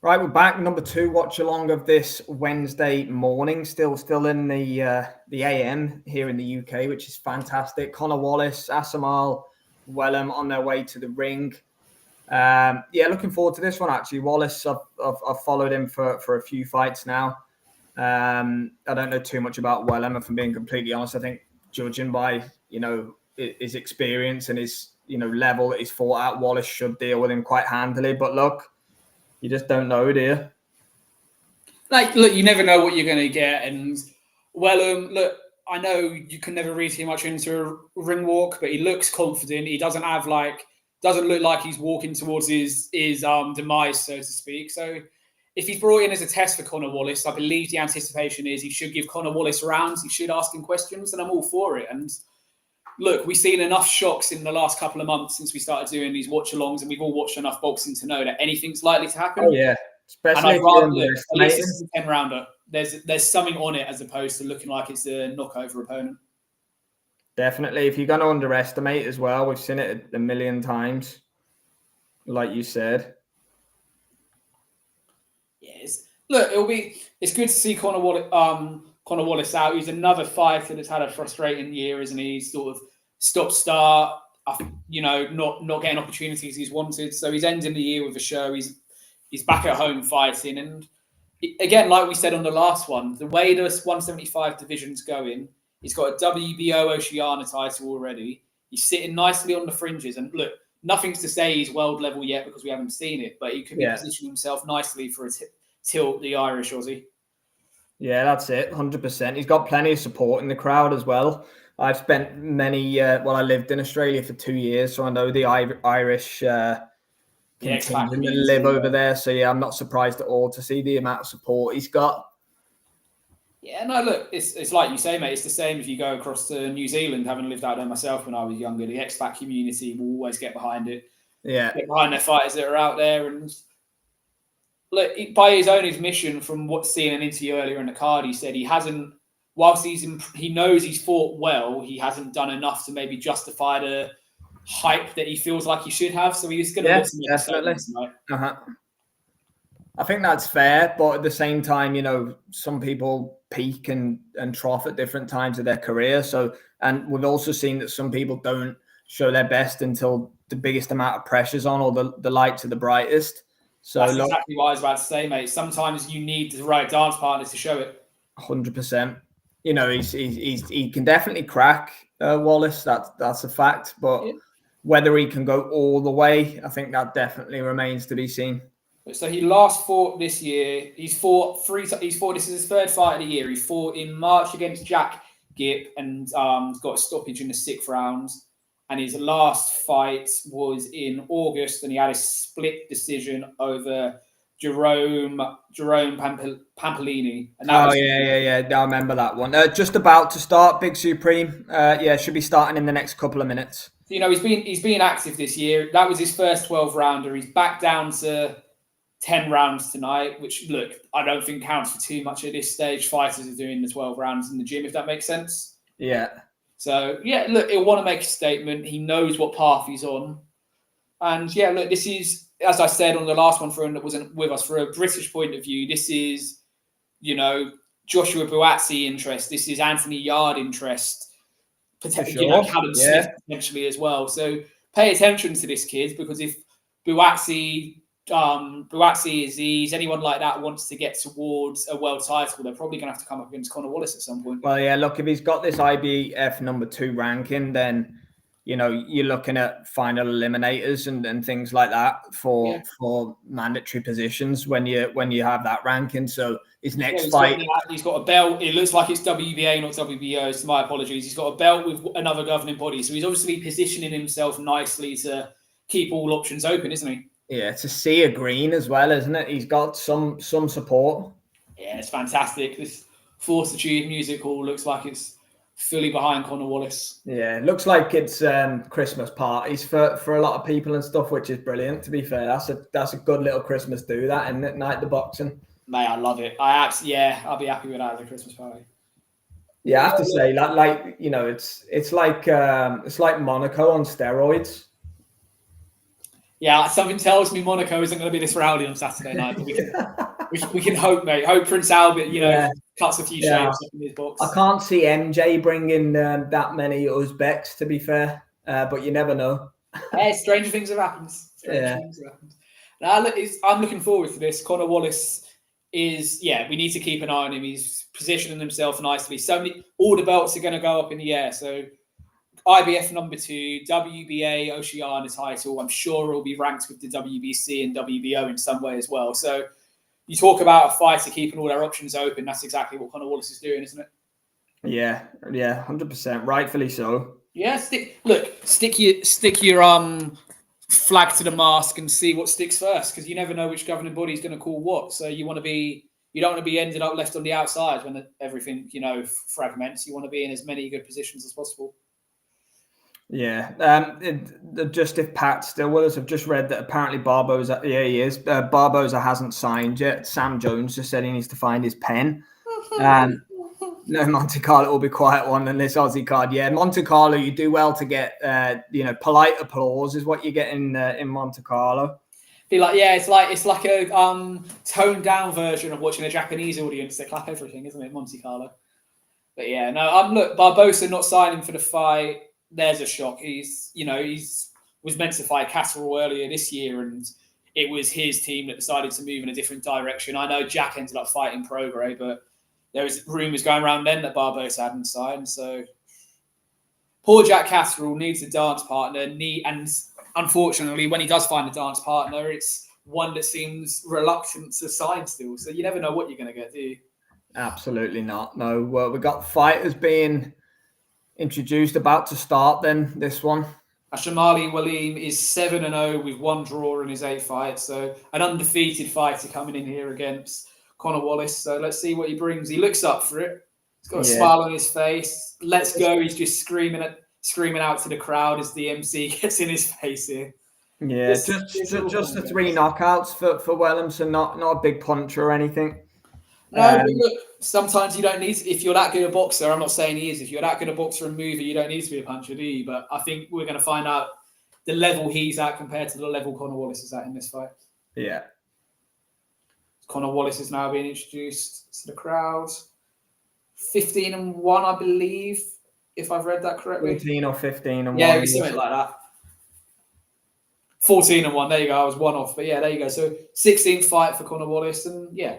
Right, we're back. Number 2 watch along of this Wednesday morning. Still in the AM here in the UK, which is fantastic. Conor Wallace, Asemahle Wellem on their way to the ring. Looking forward to this one actually. Wallace, I've followed him for a few fights now. I don't know too much about Wellem, if I'm being completely honest. I think judging by his experience and his level that he's fought at, Wallace should deal with him quite handily. But look. You just don't know, do you? Look, you never know what you're going to get. And, look, I know you can never read too much into a ring walk, but he looks confident. He doesn't look like he's walking towards his demise, so to speak. So if he's brought in as a test for Conor Wallace, I believe the anticipation is he should give Conor Wallace rounds. He should ask him questions, and I'm all for it. And look, we've seen enough shocks in the last couple of months since we started doing these watch-alongs, and we've all watched enough boxing to know that anything's likely to happen. Oh, yeah. Especially at least this is a 10-rounder. There's something on it as opposed to looking like it's a knockover opponent. Definitely. If you're going to underestimate as well, we've seen it a million times, like you said. Yes. Look, it's good to see Conor Wallace out. He's another fighter that's had a frustrating year, isn't he? He's sort of stop-start, not getting opportunities he's wanted. So he's ending the year with a show. He's back at home fighting. And again, like we said on the last one, the way the 175 division's going, he's got a WBO Oceania title already. He's sitting nicely on the fringes. And look, nothing's to say he's world level yet because we haven't seen it, but he could be positioning himself nicely for a tilt the Irish Aussie. Yeah, that's it, 100%. He's got plenty of support in the crowd as well. I've spent I lived in Australia for 2 years, so I know the Irish contingent that live over there. So, yeah, I'm not surprised at all to see the amount of support he's got. Yeah, no, look, it's like you say, mate. It's the same if you go across to New Zealand, having lived out there myself when I was younger. The expat community will always get behind it. Yeah. Get behind their fighters that are out there. And look, by his own admission, from what's seen an interview earlier in the card, he said he hasn't, whilst he knows he's fought well, he hasn't done enough to maybe justify the hype that he feels like he should have. So he's going to look some definitely. I think that's fair, but at the same time, some people peak and trough at different times of their career. So, and we've also seen that some people don't show their best until the biggest amount of pressure's on or the lights are the brightest. So that's exactly what I was about to say, mate. Sometimes you need the right dance partners to show it. 100%. He can definitely crack Wallace. That's a fact, but whether he can go all the way, I think that definitely remains to be seen. So he last fought this year. He's fought this is his third fight of the year. He fought in March against Jack Gipp and got a stoppage in the 6th round. And his last fight was in August, and he had a split decision over Jerome Pampolini. And I remember that one. Just about to start, Big Supreme. Should be starting in the next couple of minutes. He's been active this year. That was his first 12-rounder. He's back down to 10 rounds tonight, which, look, I don't think counts for too much at this stage. Fighters are doing the 12 rounds in the gym, if that makes sense. Yeah. So, look, he'll want to make a statement. He knows what path he's on. And, look, this is, as I said on the last one for him that wasn't with us, for a British point of view, this is, Joshua Buatsi interest. This is Anthony Yard interest. Callum Smith potentially as well. So pay attention to this kid, because if Buatsi, Aziz, anyone like that wants to get towards a world title, they're probably going to have to come up against Conor Wallace at some point. Well, yeah, look, if he's got this IBF number 2 ranking, then, you're looking at final eliminators and things like that for mandatory positions when you have that ranking. So his next fight... He's got a belt. It looks like it's WBA, not WBO, so my apologies. He's got a belt with another governing body. So he's obviously positioning himself nicely to keep all options open, isn't he? Yeah, it's a sea of green as well, isn't it? He's got some support. Yeah, it's fantastic. This Fortitude Music Hall looks like it's fully behind Conor Wallace. Yeah, it looks like it's Christmas parties for a lot of people and stuff, which is brilliant, to be fair. That's a good little Christmas do, that, isn't it? Night the boxing. Mate, I love it. I'll be happy with that as a Christmas party. Yeah, I have to say, it's like Monaco on steroids. Yeah, something tells me Monaco isn't going to be this rowdy on Saturday night. But we can hope, mate. Hope Prince Albert, cuts a few shapes up in his box. I can't see MJ bringing that many Uzbeks, to be fair, but you never know. Hey, stranger things have happened. Now, look, I'm looking forward to this. Conor Wallace we need to keep an eye on him. He's positioning himself nicely. All the belts are going to go up in the air. So IBF number 2, WBA Oceania title. I'm sure it'll be ranked with the WBC and WBO in some way as well. So you talk about a fighter keeping all their options open. That's exactly what Conor Wallace is doing, isn't it? Yeah, 100%. Rightfully so. Yeah, stick your flag to the mast and see what sticks first, because you never know which governing body is going to call what. So you don't want to be ended up left on the outside when everything fragments. You want to be in as many good positions as possible. Yeah. Just if Pat's still with us, I've just read that apparently Barboza, he is. Barboza hasn't signed yet. Sam Jones just said he needs to find his pen. No, Monte Carlo will be quiet one than this Aussie card. Yeah, Monte Carlo, you do well to get, polite applause is what you get in Monte Carlo. It's like a toned down version of watching a Japanese audience. They clap everything, isn't it, Monte Carlo? But yeah, no. Look, Barbosa not signing for the fight. There's a shock. He's was meant to fight Catterall earlier this year, and it was his team that decided to move in a different direction. I know Jack ended up fighting Prograis, but there was rumours going around then that Barbosa hadn't signed. So poor Jack Catterall needs a dance partner. And unfortunately, when he does find a dance partner, it's one that seems reluctant to sign still. So you never know what you're going to get, do you? Absolutely not. No. Well, we got fighters being introduced, about to start then, this one. Asemahle Wellem is 7-0 with 1 draw in his 8 fights. So an undefeated fighter coming in here against Conor Wallace. So let's see what he brings. He looks up for it. He's got a smile on his face. Let's go. He's just screaming out to the crowd as the MC gets in his face here. Yeah, just the 3 knockouts for Wellem, so not a big puncher or anything. No, but look, sometimes you don't need to, if you're that good a boxer. I'm not saying he is. If you're that good a boxer and mover, you don't need to be a puncher, do you? But I think we're going to find out the level he's at compared to the level Conor Wallace is at in this fight. Yeah. Conor Wallace is now being introduced to the crowd. 15-1, I believe, if I've read that correctly. 14 or 15-1. Yeah, it was something like that. 14-1. There you go. I was 1 off, but yeah, there you go. So 16th fight for Conor Wallace, and yeah.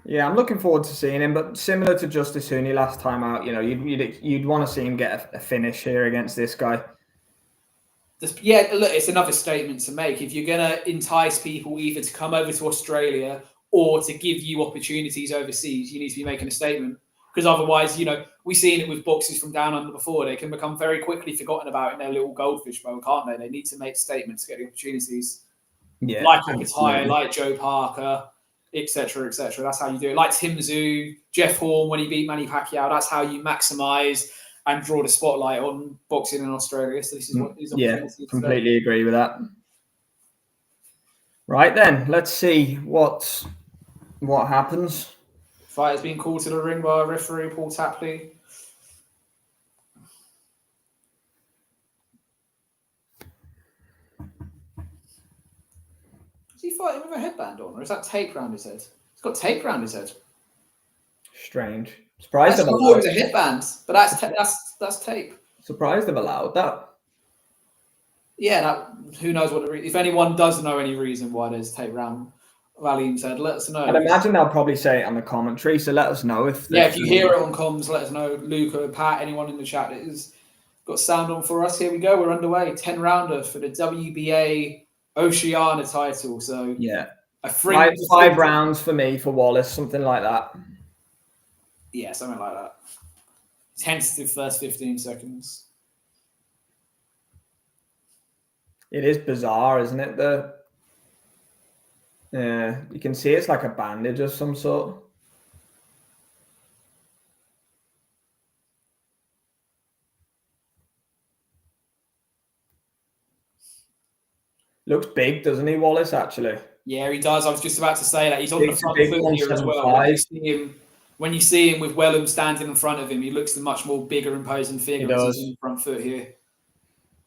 Yeah, I'm looking forward to seeing him, but similar to Justice Huni last time out, you'd want to see him get a finish here against this guy. Yeah, look, it's another statement to make. If you're going to entice people either to come over to Australia or to give you opportunities overseas, you need to be making a statement. Because otherwise, we've seen it with boxers from down under before. They can become very quickly forgotten about in their little goldfish bowl, can't they? They need to make statements to get the opportunities. Yeah, like McIntyre, like Joe Parker, etc., etc. That's how you do it. Like Tim Tszyu, Jeff Horn when he beat Manny Pacquiao. That's how you maximise and draw the spotlight on boxing in Australia. So this is what these opportunities. Yeah, completely agree with that. Right then, let's see what happens. Fight has been called to the ring by referee Paul Tapley. Is he fighting with a headband on, or is that tape around his head? He's got tape around his head. Strange. Surprised I thought it was a headband, but that's tape. Surprised they've allowed that. Yeah, who knows what if anyone does know any reason why there's tape around Liam's head, let us know. I'd imagine they'll probably say it on the commentary, so let us know if you hear it on comms, let us know. Luca, Pat, anyone in the chat that has got sound on for us. Here we go, we're underway. 10-rounder for the WBA Oceania title. So yeah, five rounds for me for Wallace, something like that. Yeah, something like that. Tentative first 15 seconds. It is bizarre, isn't it? You can see it's like a bandage of some sort. Looks big, doesn't he, Wallace, actually? Yeah, he does. I was just about to say that. He's on the front foot here as well. When you see him with Wellem standing in front of him, he looks a much more bigger, imposing figure as he's on the front foot here.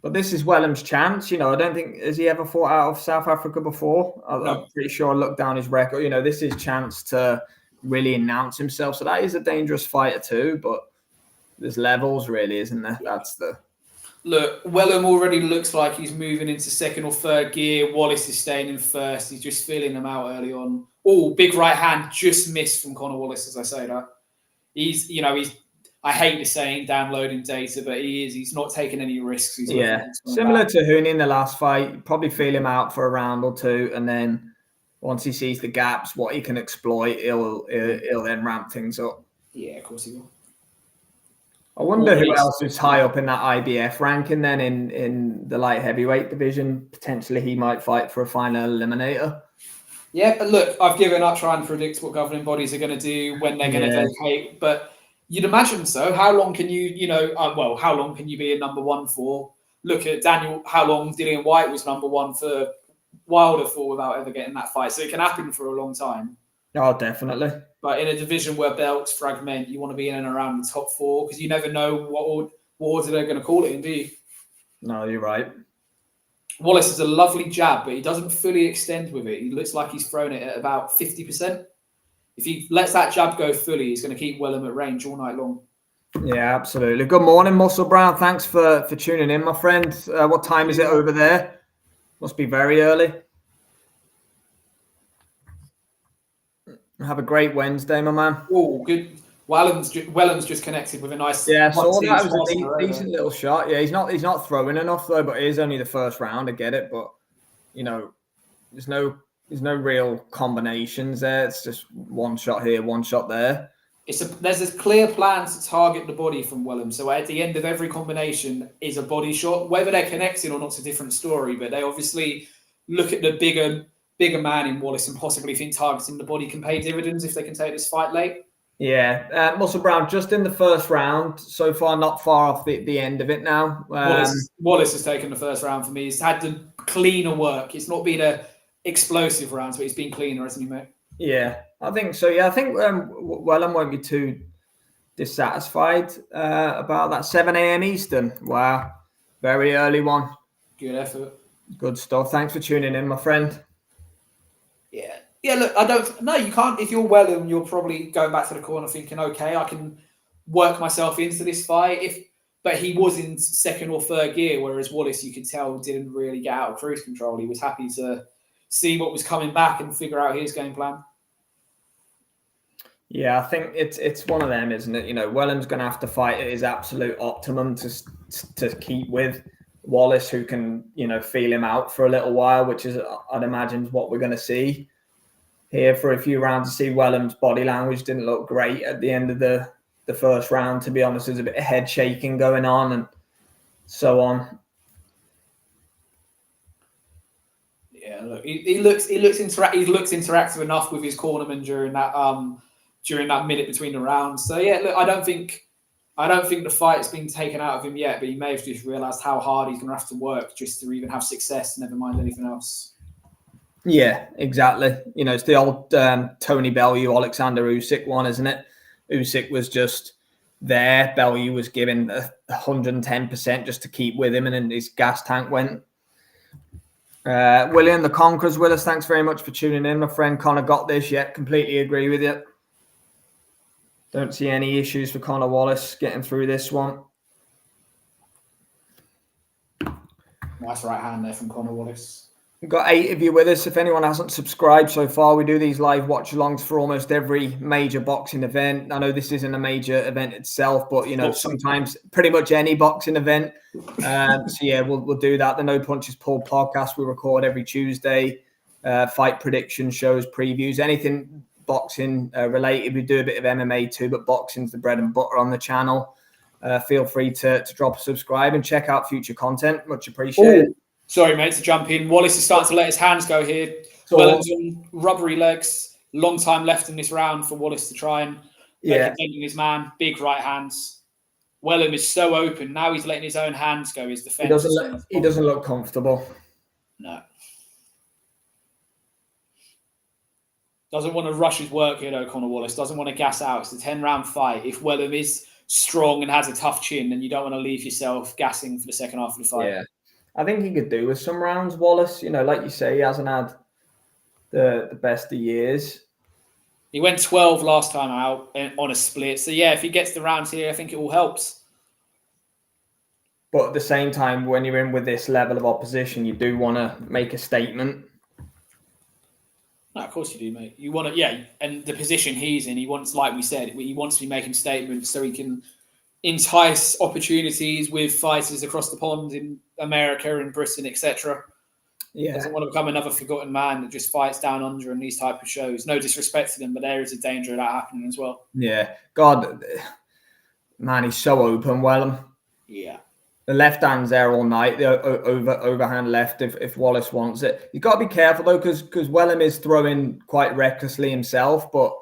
But this is Wellem's chance. I don't think, has he ever fought out of South Africa before? I'm pretty sure I looked down his record. This is chance to really announce himself. So that is a dangerous fighter too, but there's levels really, isn't there? That's the... Look, Wellem already looks like he's moving into second or third gear. Wallace is staying in first. He's just feeling them out early on. Oh, big right hand just missed from Conor Wallace, as I say that. He's, I hate the saying downloading data, but he's not taking any risks. He's similar to Hooney in the last fight. Probably feel him out for a round or two, and then once he sees the gaps, what he can exploit, he'll then ramp things up. Yeah, of course he will. I wonder who else is high up in that IBF ranking then in the light heavyweight division. Potentially he might fight for a final eliminator. Yeah, but look, I've given up trying to predict what governing bodies are going to do, when they're going to vacate. But you'd imagine so. How long can you, how long can you be a number one for? Look at Daniel, how long Dillian White was number one for Wilder for without ever getting that fight. So it can happen for a long time. Oh, definitely. But in a division where belts fragment, you want to be in and around the top four because you never know what order they're going to call it in, do you? No, you're right. Wallace has a lovely jab, but he doesn't fully extend with it. He looks like he's thrown it at about 50%. If he lets that jab go fully, he's going to keep Wellem at range all night long. Yeah, absolutely. Good morning, Muscle Brown. Thanks for tuning in, my friend. What time is it over there? Must be very early. Have a great Wednesday, my man. Oh, good. Wellem's just connected with a nice. Yeah, so that was a decent little shot. Yeah, he's not throwing enough though, but it is only the first round. I get it, but there's no real combinations there. It's just one shot here, one shot there. There's a clear plan to target the body from Wellem. So at the end of every combination is a body shot. Whether they're connected or not's a different story, but they obviously look at the bigger man in Wallace and possibly think targeting the body can pay dividends if they can take this fight late. Yeah, Muscle Brown just in the first round so far, not far off the end of it now. Wallace has taken the first round for me. He's had the cleaner work. It's not been a explosive round, but he's been cleaner, hasn't he, mate? Yeah, I think so. Yeah, I think Wellem won't be too dissatisfied about that 7 a.m. Eastern. Wow, very early one. Good effort. Good stuff. Thanks for tuning in, my friend. Yeah, look, you can't. If you're Wellem, you're probably going back to the corner thinking, okay, I can work myself into this fight. But he was in second or third gear, whereas Wallace, you could tell, didn't really get out of cruise control. He was happy to see what was coming back and figure out his game plan. Yeah, I think it's one of them, isn't it? Wellem's going to have to fight at his absolute optimum to keep with Wallace, who can, feel him out for a little while, which is, I'd imagine, what we're going to see here for a few rounds. To see Wellem's body language didn't look great at the end of the first round, to be honest. There's a bit of head shaking going on and so on. Yeah, look, he looks interactive enough with his cornerman during that minute between the rounds. So yeah, look, I don't think the fight's been taken out of him yet, but he may have just realised how hard he's going to have to work just to even have success, never mind anything else. Yeah, exactly. It's the old Tony Bellew, Alexander Usyk one, isn't it? Usyk was just there. Bellew was giving 110% just to keep with him, and then his gas tank went. William the Conqueror's with us. Thanks very much for tuning in, my friend. Conor got this. Yeah, completely agree with you. Don't see any issues for Conor Wallace getting through this one. Nice right hand there from Conor Wallace. We've got 8 of you with us. If anyone hasn't subscribed so far, we do these live watch-alongs for almost every major boxing event. I know this isn't a major event itself, but, sometimes pretty much any boxing event. So, yeah, we'll do that. The No Punches Pulled podcast we record every Tuesday. Fight prediction shows, previews, anything boxing related. We do a bit of MMA too, but boxing's the bread and butter on the channel. Feel free to drop a subscribe and check out future content. Much appreciated. Ooh. Sorry, mate, to jump in. Wallace is starting to let his hands go here. Wellem's on rubbery legs. Long time left in this round for Wallace to try and make a dent in his man. Big right hands. Wellem is so open. Now he's letting his own hands go. His defense. He doesn't look comfortable. No. Doesn't want to rush his work here, though, Conor Wallace. Doesn't want to gas out. It's a 10-round fight. If Wellem is strong and has a tough chin, and you don't want to leave yourself gassing for the second half of the fight. Yeah, I think he could do with some rounds, Wallace. Like you say, he hasn't had the best of years. He went 12 last time out on a split. So, yeah, if he gets the rounds here, I think it all helps. But at the same time, when you're in with this level of opposition, you do want to make a statement. No, of course you do, mate. You want to, yeah. And the position he's in, he wants, like we said, he wants to be making statements so he can entice opportunities with fighters across the pond in America and Britain, etc. Yeah. Doesn't want to become another forgotten man that just fights down under in these type of shows. No disrespect to them, but there is a danger of that happening as well. Yeah. God, man, he's so open, Wellem. Yeah. The left hand's there all night, the overhand left if Wallace wants it. You've got to be careful, though, because Wellem is throwing quite recklessly himself. But,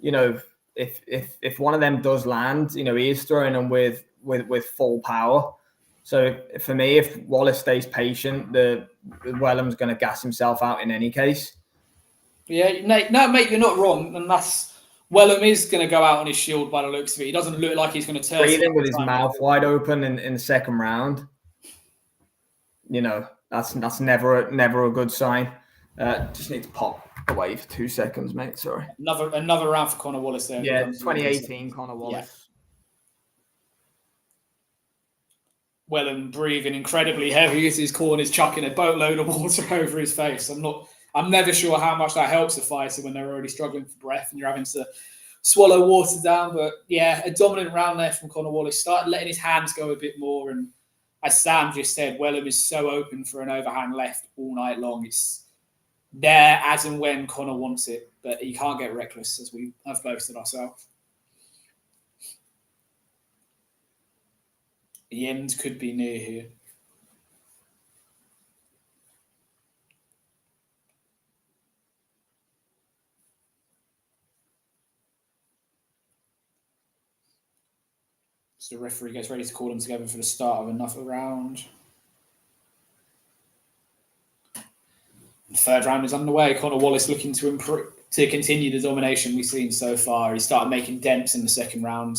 if one of them does land, he is throwing them with full power. So for me, if Wallace stays patient, Wellem's going to gas himself out in any case. Yeah, no, mate, you're not wrong. And Wellem is going to go out on his shield by the looks of it. He doesn't look like he's going to turn. Breathing with his mouth wide open in the second round. That's never a good sign. Just need to pop away for 2 seconds, mate. Sorry. Another round for Conor Wallace there. Yeah, 2018 Conor Wallace. Yeah. Wellem breathing incredibly heavy as his corner's chucking a boatload of water over his face. I'm never sure how much that helps a fighter when they're already struggling for breath and you're having to swallow water down. But yeah, a dominant round there from Conor Wallace. Started letting his hands go a bit more. And as Sam just said, Wellem is so open for an overhand left all night long. It's there as and when Conor wants it, but he can't get reckless, as we have boasted ourselves. The end could be near here. So the referee gets ready to call them together for the start of another round. The third round is underway. Conor Wallace looking to improve, to continue the domination we've seen so far. He started making dents in the second round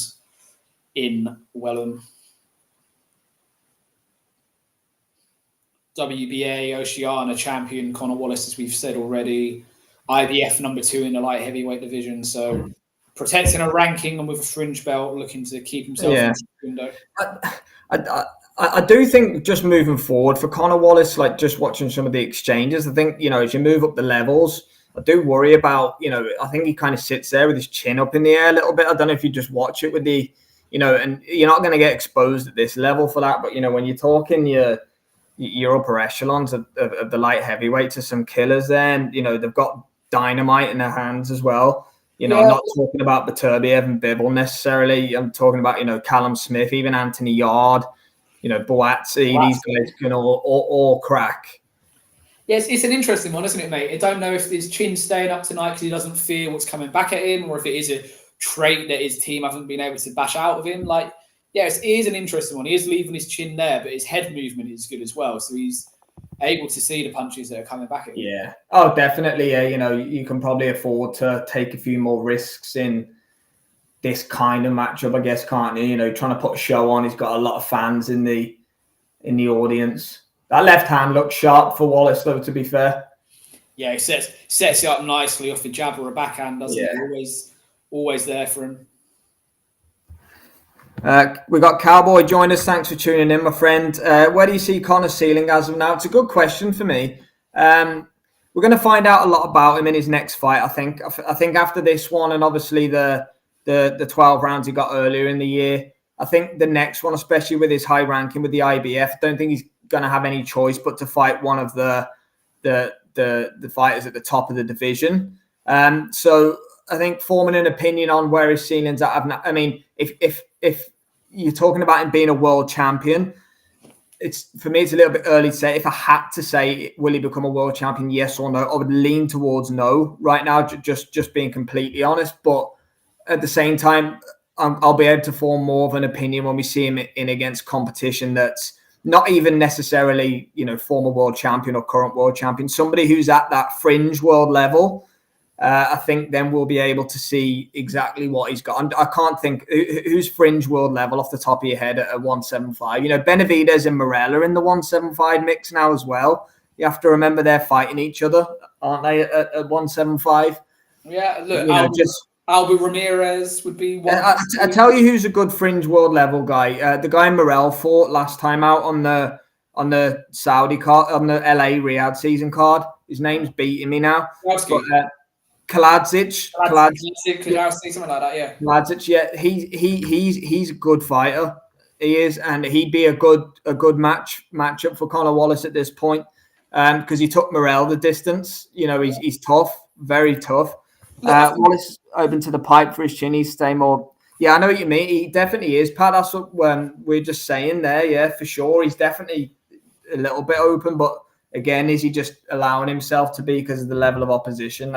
in Wellem. WBA Oceania champion Conor Wallace, as we've said already. IBF number 2 in the light heavyweight division. So protecting a ranking and with a fringe belt, looking to keep himself in the window. I do think just moving forward for Conor Wallace, like just watching some of the exchanges, I think, as you move up the levels, I do worry about, I think he kind of sits there with his chin up in the air a little bit. I don't know if you just watch it with the, and you're not going to get exposed at this level for that. But, when you're talking your upper echelons of the light heavyweight to some killers there, and, they've got dynamite in their hands as well. I'm not talking about Beterbiev and Bibble necessarily. I'm talking about, Callum Smith, even Anthony Yard, Boatsi, these guys can all crack. Yes, it's an interesting one, isn't it, mate? I don't know if his chin's staying up tonight because he doesn't fear what's coming back at him, or if it is a trait that his team haven't been able to bash out of him. It is an interesting one. He is leaving his chin there, but his head movement is good as well. So he's able to see the punches that are coming back at him. Yeah. Oh, definitely. Yeah. You can probably afford to take a few more risks in this kind of matchup, I guess, can't you? Trying to put a show on. He's got a lot of fans in the audience. That left hand looks sharp for Wallace, though, to be fair. Yeah, he sets it up nicely off the jab or a backhand, doesn't he? Always there for him. We got Cowboy join us. Thanks for tuning in, my friend. Where do you see Conor's ceiling as of now? It's a good question for me. We're going to find out a lot about him in his next fight, I think. I think after this one, and obviously the 12 rounds he got earlier in the year, I think the next one, especially with his high ranking with the IBF, I don't think he's going to have any choice but to fight one of the fighters at the top of the division. So I think forming an opinion on where his ceiling's at. I mean, if you're talking about him being a world champion, for me it's a little bit early to say. If I had to say, will he become a world champion, yes or no, I would lean towards no right now, just being completely honest. But at the same time, I'll be able to form more of an opinion when we see him in against competition that's not even necessarily, former world champion or current world champion, somebody who's at that fringe world level. I think then we'll be able to see exactly what he's got. I can't think who's fringe world level off the top of your head at 175. Benavidez and Morel are in the 175 mix now as well. You have to remember they're fighting each other, aren't they, at 175? Yeah, look, Albert Ramirez would be one. I tell you who's a good fringe world level guy. The guy Morel fought last time out on the Saudi card, on the LA Riyadh season card. His name's beating me now. Kaladzic, something like that, yeah. Kaladzic, yeah, he's a good fighter. He is, and he'd be a good matchup for Conor Wallace at this point, because he took Morel the distance. He's tough, very tough. Wallace open to the pipe for his chin. He's stay more. Yeah, I know what you mean. He definitely is, Pat. That's what we're just saying there. Yeah, for sure. He's definitely a little bit open, but again, is he just allowing himself to be because of the level of opposition?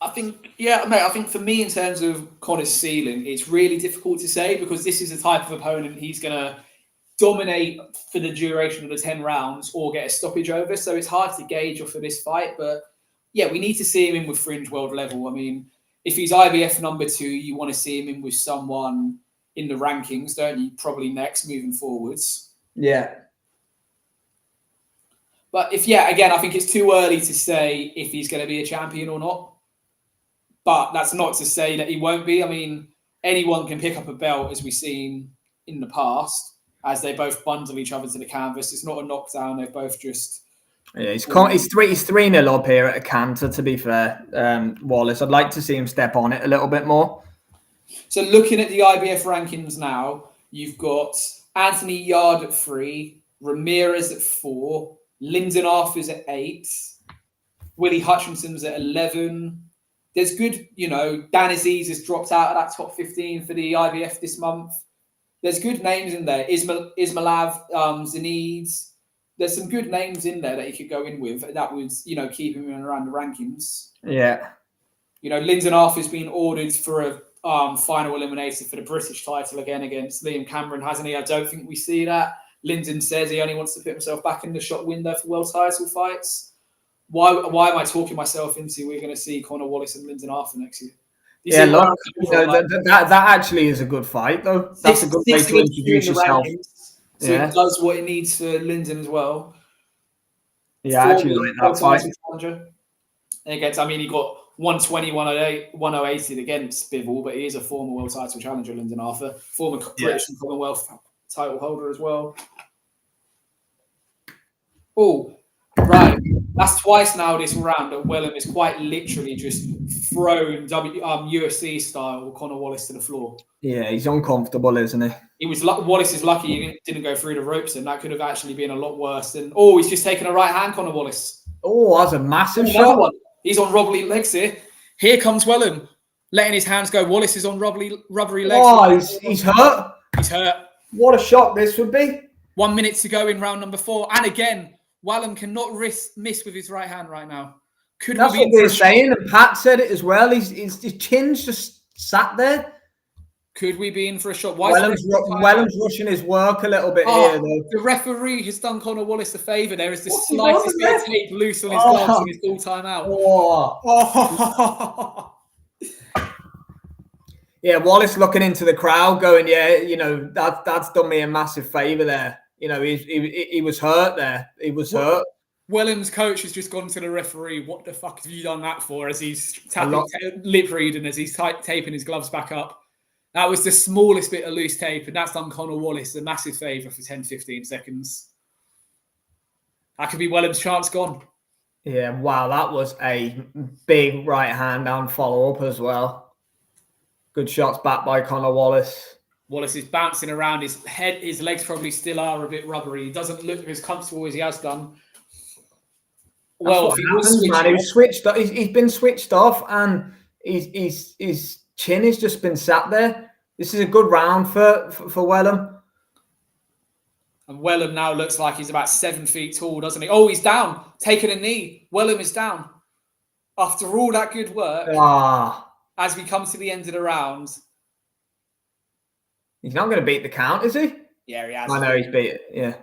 I think, yeah, mate, I think for me, in terms of Conor's ceiling, it's really difficult to say because this is the type of opponent he's going to dominate for the duration of the 10 rounds or get a stoppage over. So it's hard to gauge for this fight. But yeah, we need to see him in with fringe world level. I mean, if he's IBF number 2, you want to see him in with someone in the rankings, don't you? Probably next, moving forwards. Yeah. But again, I think it's too early to say if he's going to be a champion or not. But that's not to say that he won't be. I mean, anyone can pick up a belt, as we've seen in the past, as they both bundle each other to the canvas. It's not a knockdown. They've both just... Yeah, he's 3-0 up here at a canter, to be fair, Wallace. I'd like to see him step on it a little bit more. So looking at the IBF rankings now, you've got Anthony Yard at 3, Ramirez at 4, Lyndon Arthur's at 8, Willie Hutchinson's at 11. There's good, Dan Aziz has dropped out of that top 15 for the IBF this month. There's good names in there. Ismailov, Zanids. There's some good names in there that he could go in with. That would, keep him in around the rankings. Yeah. Lyndon Arthur's been ordered for a final eliminator for the British title again against Liam Cameron, hasn't he? I don't think we see that. Lyndon says he only wants to put himself back in the shot window for world title fights. Why am I talking myself into we're going to see Conor Wallace and Lyndon Arthur next year? That actually is a good fight, though. That's a good way to introduce yourself. So it does what it needs for Lyndon as well. Yeah, I actually like that fight. Against, he got 120, 180 against Bivol, but he is a former world title challenger, Lyndon Arthur, former British and Commonwealth title holder as well. Oh, right. That's twice now this round that Wellem is quite literally just thrown UFC style Conor Wallace to the floor. Yeah, he's uncomfortable, isn't he? Wallace is lucky he didn't go through the ropes, and that could have actually been a lot worse than. Oh, he's just taken a right hand, Conor Wallace. Oh, that's a massive shot. One. He's on rubbery legs here. Here comes Wellem, letting his hands go. Wallace is on rubbery legs. Oh, he's hurt. He's hurt. What a shock this would be. 1 minute to go in round number 4, and again. Wellem cannot miss with his right hand right now. That's what we were saying, and Pat said it as well. His chin's just sat there. Could we be in for a shot? Wellem's rushing his work a little bit here, though. The referee has done Conor Wallace a favour. There is the slightest bit of tape loose on his gloves and he's full time out. Yeah, Wallace looking into the crowd going, that's done me a massive favour there. He was hurt there. He was hurt. Wellem's coach has just gone to the referee. What the fuck have you done that for? As he's lip reading, as he's taping his gloves back up. That was the smallest bit of loose tape, and that's done Conor Wallace a massive favour for 10, 15 seconds. That could be Wellem's chance gone. Yeah, wow, that was a big right hand and follow-up as well. Good shots back by Conor Wallace. Wallace is bouncing around. His legs probably still are a bit rubbery. He doesn't look as comfortable as he has done. Well, he's been switched off, and his chin has just been sat there. This is a good round for Wellem. And Wellem now looks like he's about 7 feet tall, doesn't he? Oh, he's down, taking a knee. Wellem is down. After all that good work, as we come to the end of the round. He's not going to beat the count, is he? Yeah, he has. I know he's beat it, yeah.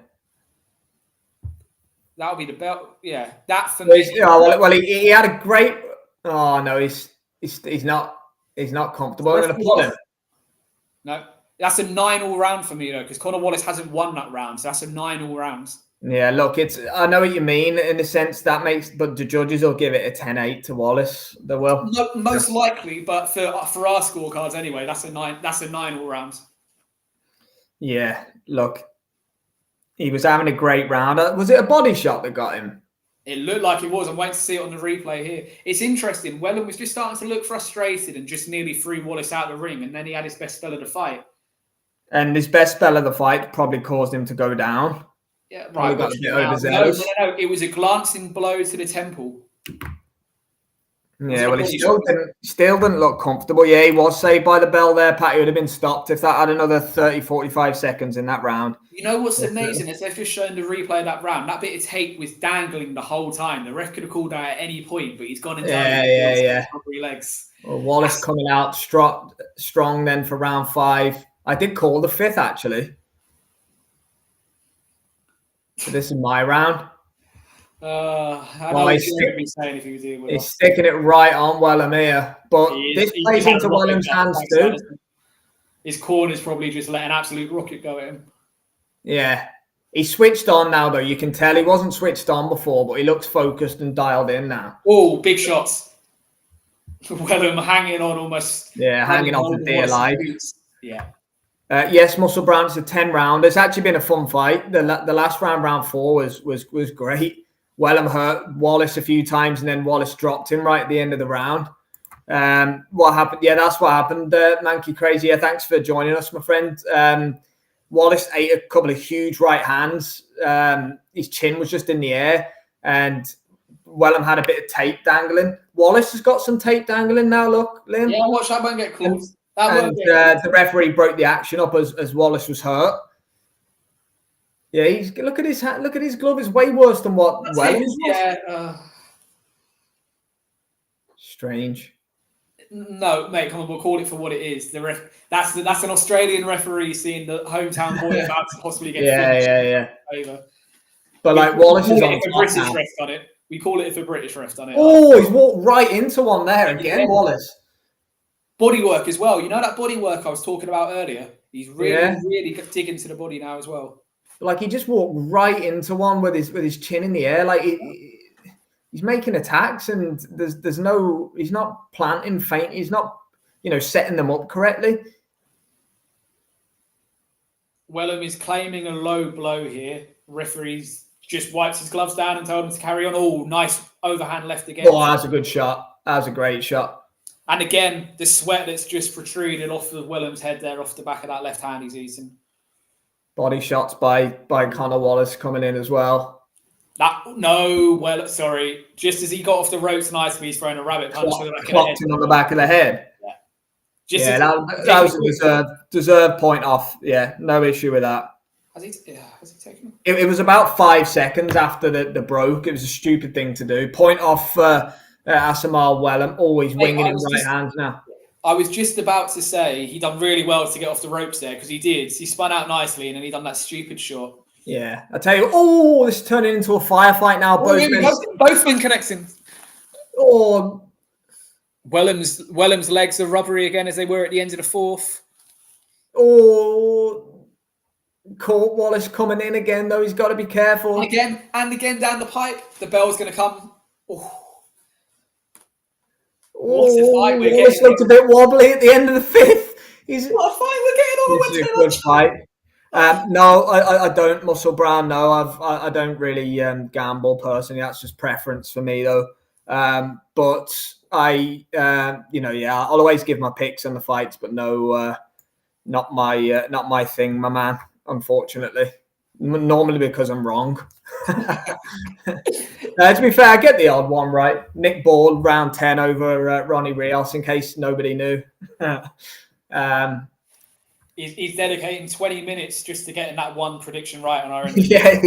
That'll be the belt. Yeah, that for me. Well, he had a great Oh no, he's not comfortable. I'm going to pull him. No, that's a 9 all round for me though, because Conor Wallace hasn't won that round, so that's a 9 all rounds. Yeah, look, I know what you mean in the sense that but the judges will give it a 10-8 to Wallace. They will. No, most likely, but for our scorecards anyway, that's a 9. That's a 9 all rounds. Yeah, look, he was having a great round. Was it a body shot that got him? It looked like it was. I'm waiting to see it on the replay here. It's interesting. Wellem was just starting to look frustrated and just nearly threw Wallace out of the ring, and then he had his best spell of the fight. And his best spell of the fight probably caused him to go down. Yeah, right. Got a bit overzealous. No. It was a glancing blow to the temple. Yeah, well, he still didn't look comfortable. Yeah, he was saved by the bell there, Pat. He would have been stopped if that had another 30, 45 seconds in that round. You know what's amazing is they've just shown the replay of that round. That bit of tape was dangling the whole time. The ref could have called out at any point, but he's gone and done it. Legs. Well, Wallace coming out strong then for round 5. I did call the 5th, actually. So this is my round. I know he's saying if he was here with he's sticking it right on Wellem here, but this plays into Wellem's hands too. His corner's probably just let an absolute rocket go at him. Yeah, he's switched on now though. You can tell he wasn't switched on before, but he looks focused and dialed in now. Oh, big shots! Wellem hanging on almost. Yeah, hanging on for dear life. Yeah. Yes, Muscle Brown, it's a 10 round. It's actually been a fun fight. The last round 4 was great. Wellem hurt Wallace a few times, and then Wallace dropped him right at the end of the round. What happened? Yeah, that's what happened. Manky Crazy, yeah, thanks for joining us, my friend. Wallace ate a couple of huge right hands. His chin was just in the air, and Wellem had a bit of tape dangling. Wallace has got some tape dangling now, look, Liam. Yeah, watch that won't get close. The referee broke the action up as Wallace was hurt. Yeah, look at his hat. Look at his glove. It's way worse than what Wellem was. Yeah. Strange. No, mate, come on, we'll call it for what it is. That's an Australian referee seeing the hometown boy about to possibly get yeah. over. But like Wallace is on top British now. ref done it. We call it if a British ref done it. Oh, he's walked right into one there again, Wallace. Bodywork as well. You know that bodywork I was talking about earlier? He's really digging to the body now as well. Like he just walked right into one with his chin in the air. Like he's making attacks, and he's not planting feint. He's not, setting them up correctly. Wellem is claiming a low blow here. Referees just wipes his gloves down and told him to carry on. Oh, nice overhand left again. Oh, that's a good shot. That was a great shot. And again, the sweat that's just protruded off of Wellem's head there, off the back of that left hand he's eating. Body shots by Conor Wallace coming in as well. Sorry. Just as he got off the ropes nicely, he's throwing a rabbit punch to the back of the head. Clocked him on the back of the head. Yeah. That was a deserved point off. Yeah, no issue with that. Has he taken it? It was about 5 seconds after the broke. It was a stupid thing to do. Point off Asemahle Wellem, always winging him right hands now. I was just about to say he done really well to get off the ropes there, because he did. He spun out nicely and then he done that stupid shot. Yeah, I tell you, this is turning into a firefight now. Both men connecting. Oh, Wellem's legs are rubbery again as they were at the end of the 4th. Oh, caught Wallace coming in again though. He's got to be careful. Again down the pipe. The bell's going to come. Wallace looked a bit wobbly at the end of the 5th. What a fight we're getting on. This is a good fight. No, I don't, Muscle Brown. No, I don't really gamble personally. That's just preference for me though. But I'll always give my picks on the fights, but no, not my thing, my man. Unfortunately, normally because I'm wrong. To be fair, I get the odd one right. Nick Ball, round 10 over Ronnie Rios, in case nobody knew. He's dedicating 20 minutes just to getting that one prediction right on our end. Yeah.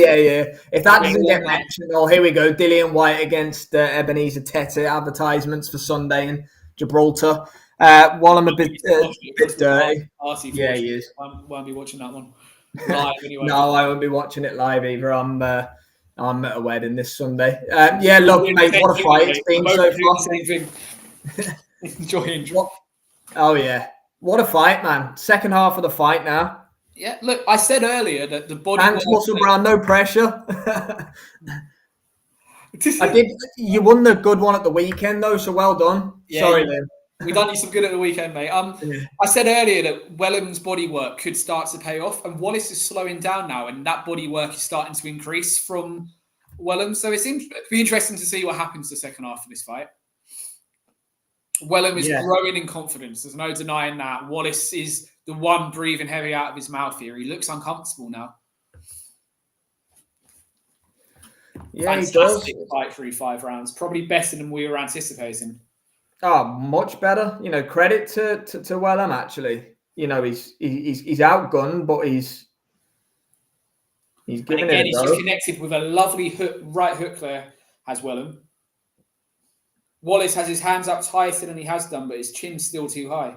If that doesn't get mentioned, here we go. Dillian White against Ebenezer Tete, advertisements for Sunday in Gibraltar. While I'm a bit dirty. Yeah, he is. I won't be watching that one live anyway. No, I won't be watching it live either. I'm I'm at a wedding this Sunday. Yeah, look, mate, what a fight it's been so far. Enjoying. Oh, yeah. What a fight, man. Second half of the fight now. Yeah, look, I said earlier that the body... Thanks, Muscle Brown, no pressure. You won the good one at the weekend, though, so well done. Yeah, sorry, man. We done you some good at the weekend, mate. I said earlier that Wellem's body work could start to pay off, and Wallace is slowing down now, and that body work is starting to increase from Wellem. So it'll be interesting to see what happens the second half of this fight. Wellem is growing in confidence. There's no denying that. Wallace is the one breathing heavy out of his mouth here. He looks uncomfortable now. Yeah, fantastic fight through 5 rounds. Probably better than we were anticipating. Oh, much better. Credit to Wellem, actually. He's outgunned, but he's giving it a go. He's just connected with a lovely right hook there, has Wellem. Wallace has his hands up tighter than he has done, but his chin's still too high.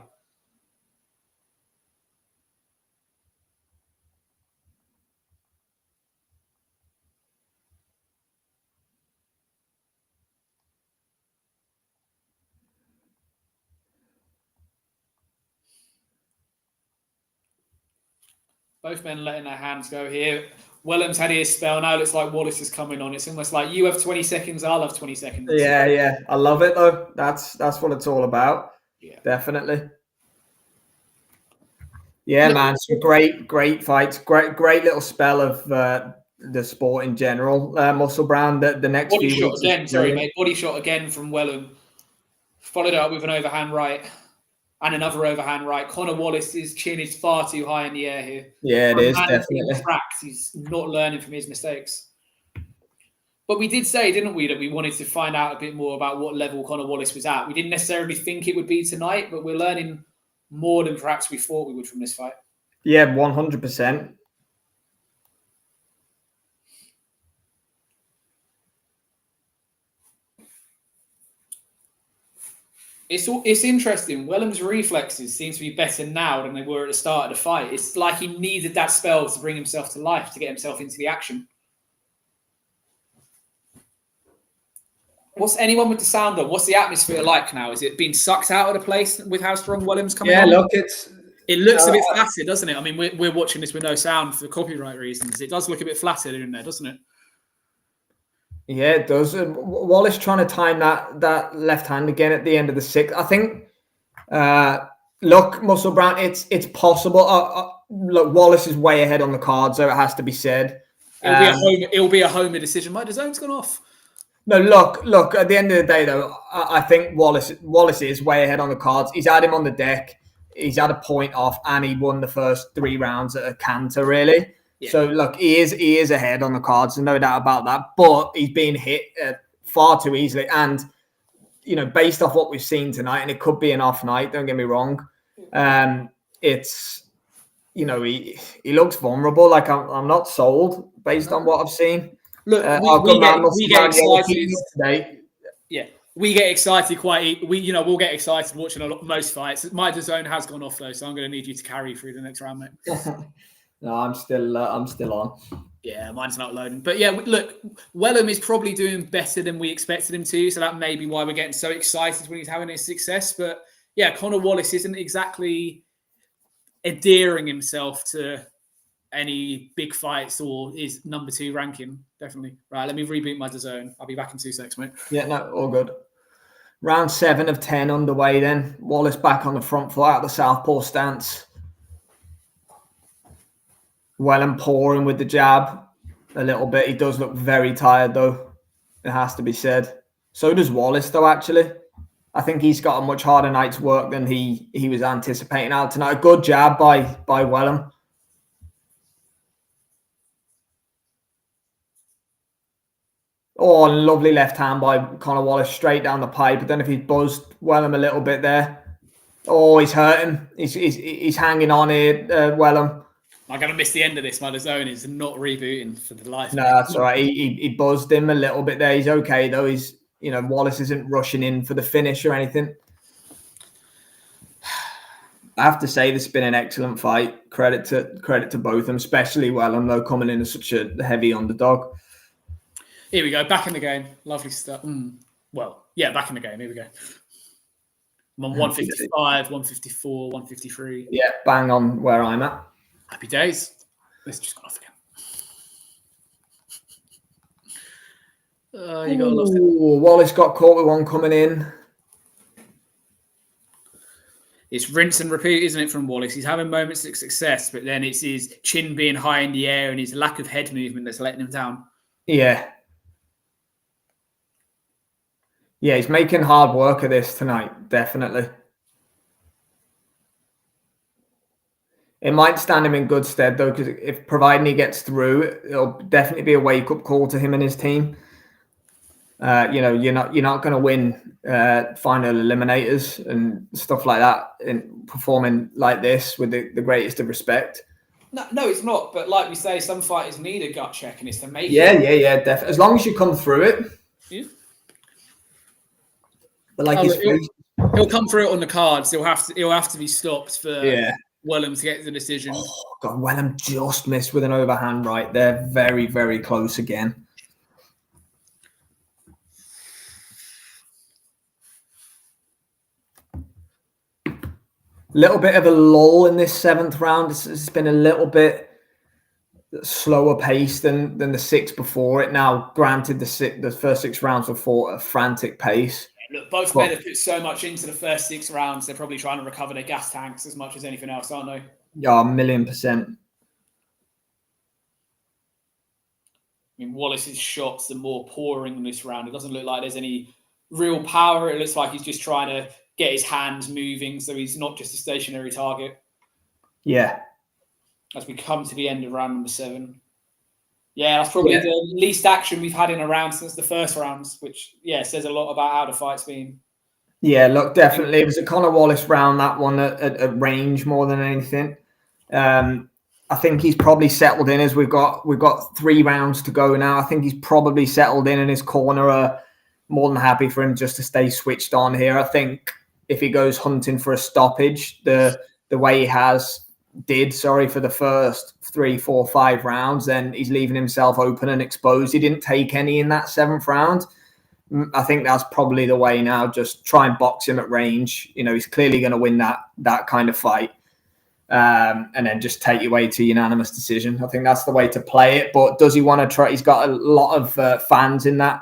Both men letting their hands go here. Wellem's had his spell. Now it looks like Wallace is coming on. It's almost like you have 20 seconds, I'll have 20 seconds. Yeah. I love it, though. That's what it's all about. Yeah. Definitely. Yeah, man. Some great fights. Great little spell of the sport in general. Muscle Brown, the next body few shot weeks. Again, sorry, mate. Body shot again from Wellem. Followed up with an overhand right. And another overhand right. Conor Wallace's chin is far too high in the air here. Yeah, it is, definitely. He's not learning from his mistakes. But we did say, didn't we, that we wanted to find out a bit more about what level Conor Wallace was at. We didn't necessarily think it would be tonight, but we're learning more than perhaps we thought we would from this fight. Yeah, 100%. It's interesting. Wellem's reflexes seem to be better now than they were at the start of the fight. It's like he needed that spell to bring himself to life, to get himself into the action. What's anyone with the sound on? What's the atmosphere like now? Is it being sucked out of the place with how strong Wellem's coming on? Yeah, look, it looks a bit flaccid, doesn't it? I mean, we're watching this with no sound for copyright reasons. It does look a bit flaccid in there, doesn't it? Yeah, it does. Wallace trying to time that left hand again at the end of the 6th. I think, look, Muscle Brown, it's possible. Look, Wallace is way ahead on the card, so it has to be said. It'll be a homer decision. My zone's gone off. No, look. At the end of the day, though, I think Wallace is way ahead on the cards. He's had him on the deck. He's had a point off, and he won the first 3 rounds at a canter, really. Yeah. So, look, he is ahead on the cards, no doubt about that. But he's being hit far too easily. And, based off what we've seen tonight, and it could be an off night, don't get me wrong, it's, he looks vulnerable. Like, I'm not sold based on what I've seen. Look, we get excited today. Yeah, we get excited we'll get excited watching most fights. My zone has gone off, though, so I'm going to need you to carry through the next round, mate. No, I'm still on. Yeah, mine's not loading. But yeah, look, Wellem is probably doing better than we expected him to, so that may be why we're getting so excited when he's having his success. But yeah, Conor Wallace isn't exactly adhering himself to any big fights or his number 2 ranking. Definitely. Right, let me reboot my zone. I'll be back in 2 seconds, mate. Yeah, no, all good. Round 7 of 10 underway then. Wallace back on the front foot out of the southpaw stance. Wellem pouring with the jab a little bit. He does look very tired, though. It has to be said. So does Wallace, though, actually. I think he's got a much harder night's work than he was anticipating out tonight. A good jab by Wellem. Oh, lovely left hand by Conor Wallace straight down the pipe. I don't know if he's buzzed Wellem a little bit there. Oh, he's hurting. He's hanging on here, Wellem. I'm going to miss the end of this. My zone is not rebooting for the life. No, that's all right. He buzzed him a little bit there. He's okay, though. He's, Wallace isn't rushing in for the finish or anything. I have to say this has been an excellent fight. Credit to both of them, especially Wellem, though, coming in as such a heavy underdog. Here we go. Back in the game. Lovely stuff. Well, yeah, back in the game. Here we go. I'm on 155, 154, 153. Yeah, bang on where I'm at. Happy days. It's just gone off again. You got lost it. Wallace got caught with one coming in. It's rinse and repeat, isn't it, from Wallace? He's having moments of success, but then it's his chin being high in the air and his lack of head movement that's letting him down. Yeah. Yeah, he's making hard work of this tonight, definitely. It might stand him in good stead, though, because if providing he gets through, it'll definitely be a wake-up call to him and his team. You're not going to win final eliminators and stuff like that in performing like this with the greatest of respect. No, it's not. But like we say, some fighters need a gut check, and it's to make Yeah, definitely. As long as you come through it. Yeah. But like he'll come through it on the cards. He'll have to be stopped for Wellem to get the decision. Oh God, Wellem just missed with an overhand right there. Very, very close again. Little bit of a lull in this 7th round. It's been a little bit slower pace than the 6 before it. Now, granted, the first 6 rounds were fought at a frantic pace. Look, both men have put so much into the first 6 rounds. They're probably trying to recover their gas tanks as much as anything else, aren't they? Yeah, 1,000,000%. I mean, Wallace's shots are more pouring in this round. It doesn't look like there's any real power. It looks like he's just trying to get his hands moving, so he's not just a stationary target. Yeah. As we come to the end of round number 7. Yeah, that's probably the least action we've had in a round since the first rounds, which, says a lot about how the fight's been. Yeah, look, definitely. It was a Conor Wallace round, that one at range more than anything. I think he's probably settled in as we've got 3 rounds to go now. I think he's probably settled in his corner. More than happy for him just to stay switched on here. I think if he goes hunting for a stoppage, the way he did for the first 3, 4, 5 rounds, then he's leaving himself open and exposed. He didn't take any in that 7th round. I think that's probably the way now. Just try and box him at range. He's clearly going to win that kind of fight. And then just take your way to unanimous decision. I think that's the way to play it. But does he want to try? He's got a lot of fans in that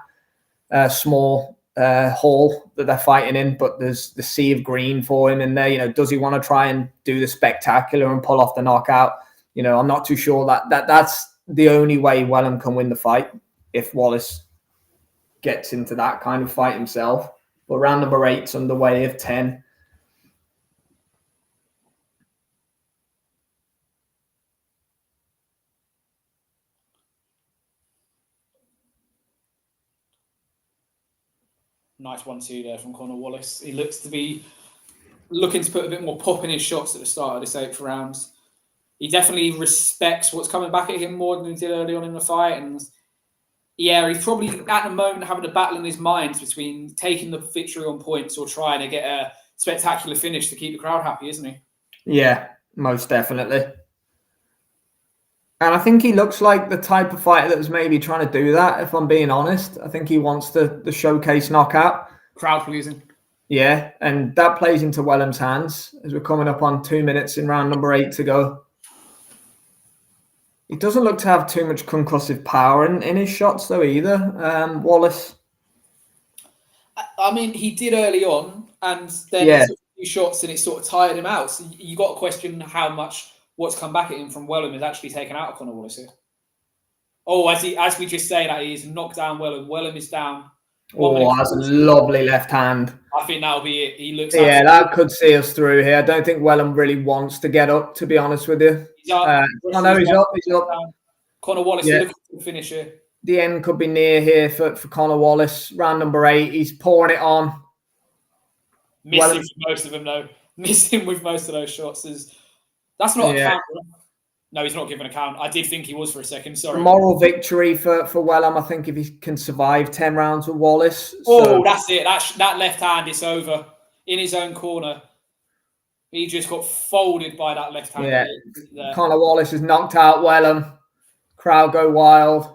small hall that they're fighting in, but there's the sea of green for him in there. Does he want to try and do the spectacular and pull off the knockout? I'm not too sure that's the only way Wellem can win the fight if Wallace gets into that kind of fight himself. But round number 8's underway of 10. Nice 1-2 there from Conor Wallace. He looks to be looking to put a bit more pop in his shots at the start of this 8th round. He definitely respects what's coming back at him more than he did early on in the fight. And he's probably at the moment having a battle in his mind between taking the victory on points or trying to get a spectacular finish to keep the crowd happy, isn't he? Yeah, most definitely. And I think he looks like the type of fighter that was maybe trying to do that, if I'm being honest. I think he wants the showcase knockout. Crowd pleasing. Yeah, and that plays into Wellem's hands as we're coming up on 2 minutes in round number 8 to go. He doesn't look to have too much concussive power in his shots, though, either, Wallace. I mean, he did early on, and then he took a few shots and it sort of tired him out. So you got to question how much what's come back at him from Wellem is actually taken out of Conor Wallace here. Oh, as we just say that, he's knocked down Wellem. Wellem is down. Oh, that's a lovely left hand. I think that'll be it. He looks. Yeah, that could see us through here. I don't think Wellem really wants to get up, to be honest with you. He's up. He's up. Conor Wallace is looking for the finish here. The end could be near here for Conor Wallace. Round number 8, he's pouring it on. Missing with most of them, though. Missing with most of those shots. That's not a count. No, he's not giving a count. I did think he was for a second. Sorry. Moral victory for Wellem, I think, if he can survive 10 rounds with Wallace. That's it. That left hand, it's over. In his own corner. He just got folded by that left hand. Yeah. Conor Wallace has knocked out Wellem. Crowd go wild.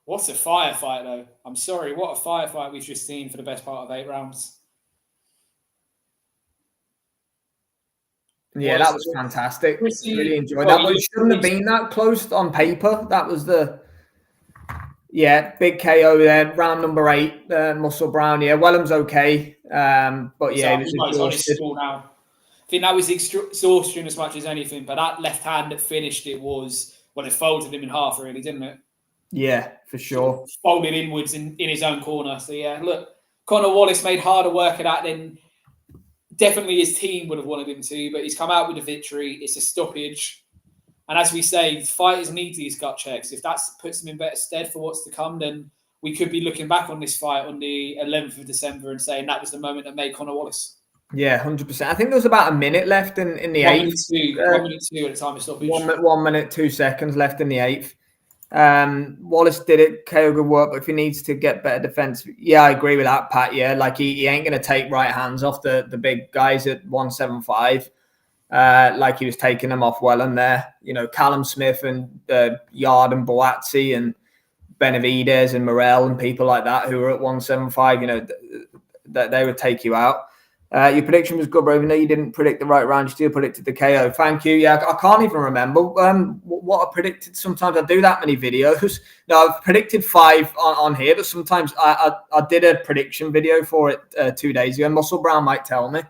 What a firefight, though. I'm sorry, what a firefight we've just seen for the best part of 8 rounds. Yeah, that was fantastic. Really enjoyed that. But it shouldn't have been that close on paper. That was big KO there. Round number 8, Muscle Brown. Yeah, Wellem's okay. But yeah, he was exhausted. Now. I think that was exhaustion as much as anything. But that left hand that finished it it folded him in half, really, didn't it? Yeah, for sure. Folded inwards in his own corner. So, yeah, look, Conor Wallace made harder work of that than definitely his team would have wanted him to, but he's come out with a victory. It's a stoppage. And as we say, fighters need these gut checks. If that puts them in better stead for what's to come, then we could be looking back on this fight on the 11th of December and saying that was the moment that made Conor Wallace. Yeah, 100%. I think there was about a minute left in the 8th. 1 minute 2 at the time of stoppage. 1 minute, 2 seconds left in the 8th. Wallace did it. KO good work, but if he needs to get better defense, yeah, I agree with that, Pat. Yeah, like he ain't going to take right hands off the big guys at 175. Like he was taking them off Wellem there. You know, Callum Smith and Yard and Boazzi and Benavidez and Morel and people like that who are at 175. You know, that they would take you out. Your prediction was good, bro. Even though you didn't predict the right round, you still predicted the KO. Thank you. Yeah, I can't even remember what I predicted. Sometimes I do that many videos. No, I've predicted 5 on here, but sometimes I did a prediction video for it 2 days ago. Muscle Brown might tell me.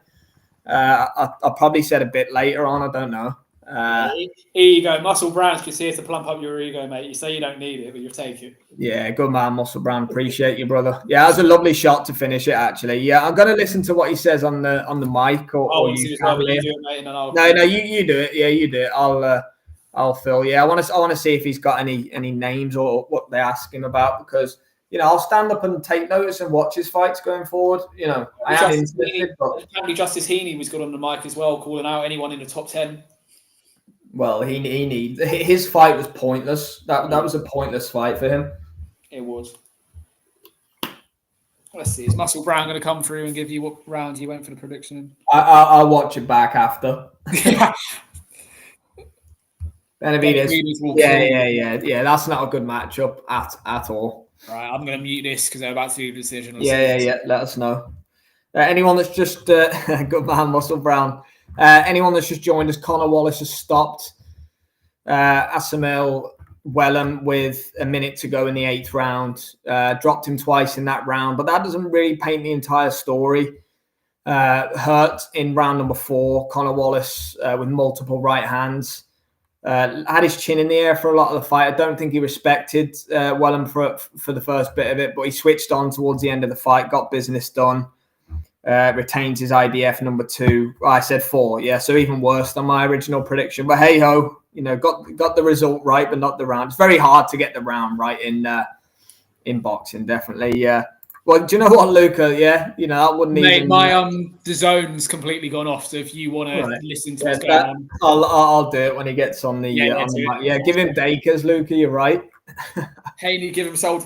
I probably said a bit later on. I don't know. Here you go. Muscle Brown's just here to plump up your ego, mate. You say you don't need it, but you take it. Yeah, good man, Muscle Brown. Appreciate you, brother. Yeah, that was a lovely shot to finish it, actually. Yeah, I'm going to listen to what he says on the mic. Or you can. You do it, mate, and then I'll... No, you do it. Yeah, you do it. I'll fill. Yeah, I want to see if he's got any names or what they ask him about, because you know I'll stand up and take notice and watch his fights going forward. You know, apparently Justice Heaney was good on the mic as well, calling out anyone in the top 10. Well, he needs his fight was pointless. That was a pointless fight for him. It was. Let's see. Is Muscle Brown going to come through and give you what round he went for the prediction? I'll watch it back after. Benavidez. Yeah. That's not a good matchup at all. Right, I'm going to mute this because they're about to do the decision. Yeah. Let us know. Anyone that's just good man, Muscle Brown. Anyone that's just joined us, Conor Wallace has stopped Asemahle Wellem with a minute to go in the 8th round. Dropped him twice in that round, but that doesn't really paint the entire story. Hurt in round number 4. Conor Wallace with multiple right hands. Had his chin in the air for a lot of the fight. I don't think he respected Wellem for the first bit of it, but he switched on towards the end of the fight, got business done. Retains his IDF number 2. I said 4, yeah, so even worse than my original prediction. But hey ho, you know, got the result right, but not the round. It's very hard to get the round right in boxing, definitely. Yeah. Well, do you know what, Luca? Yeah, you know that wouldn't even. My the zone's completely gone off. So if you want to listen to what's going on, I'll do it when he gets on the. Give him Dakers, Luca. You're right. Haney, give him